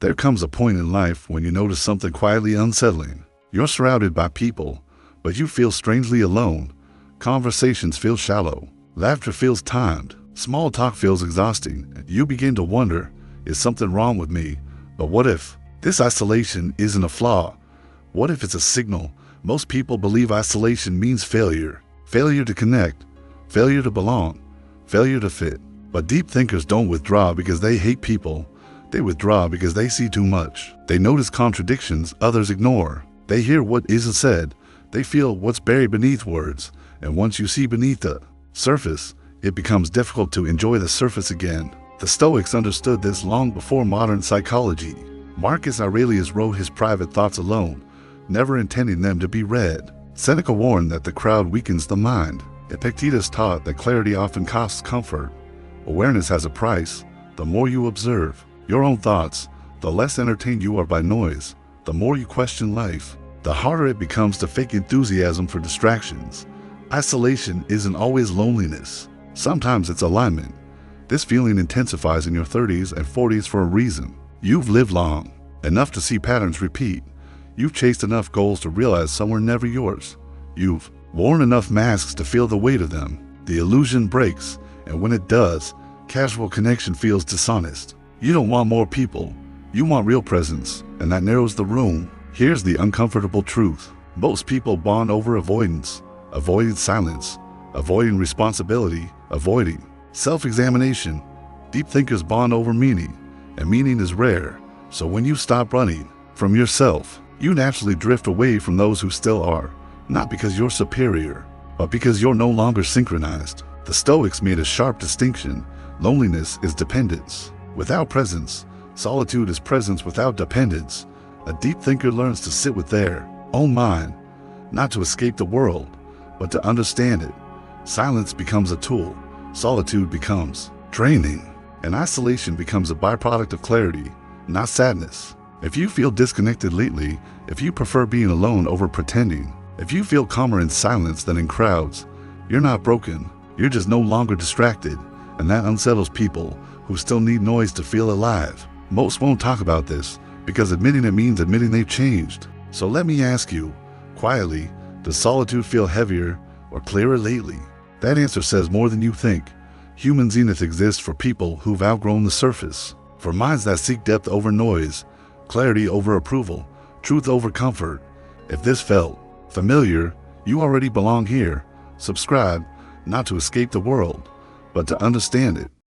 There comes a point in life when you notice something quietly unsettling. You're surrounded by people, but you feel strangely alone. Conversations feel shallow. Laughter feels timed. Small talk feels exhausting. You begin to wonder, is something wrong with me? But what if this isolation isn't a flaw? What if it's a signal? Most people believe isolation means failure. Failure to connect, failure to belong, failure to fit. But deep thinkers don't withdraw because they hate people. They withdraw because they see too much. They notice contradictions others ignore. They hear what isn't said. They feel what's buried beneath words. And once you see beneath the surface, it becomes difficult to enjoy the surface again. The Stoics understood this long before modern psychology. Marcus Aurelius wrote his private thoughts alone, never intending them to be read. Seneca warned that the crowd weakens the mind. Epictetus taught that clarity often costs comfort. Awareness has a price. The more you observe your own thoughts, the less entertained you are by noise. The more you question life, the harder it becomes to fake enthusiasm for distractions. Isolation isn't always loneliness. Sometimes it's alignment. This feeling intensifies in your 30s and 40s for a reason. You've lived long, enough to see patterns repeat. You've chased enough goals to realize some were never yours. You've worn enough masks to feel the weight of them. The illusion breaks, and when it does, casual connection feels dishonest. You don't want more people. You want real presence, and that narrows the room. Here's the uncomfortable truth. Most people bond over avoidance, avoiding silence, avoiding responsibility, avoiding self-examination. Deep thinkers bond over meaning, and meaning is rare. So when you stop running from yourself, you naturally drift away from those who still are, not because you're superior, but because you're no longer synchronized. The Stoics made a sharp distinction. Loneliness is dependence without presence. Solitude is presence without dependence. A deep thinker learns to sit with their own mind, not to escape the world, but to understand it. Silence becomes a tool. Solitude becomes training. And isolation becomes a byproduct of clarity, not sadness. If you feel disconnected lately, if you prefer being alone over pretending, if you feel calmer in silence than in crowds, you're not broken. You're just no longer distracted. And that unsettles people who still need noise to feel alive. Most won't talk about this because admitting it means admitting they've changed. So let me ask you, quietly, does solitude feel heavier or clearer lately? That answer says more than you think. Human zenith exists for people who've outgrown the surface, for minds that seek depth over noise, clarity over approval, truth over comfort. If this felt familiar, you already belong here. Subscribe, not to escape the world, but to understand it.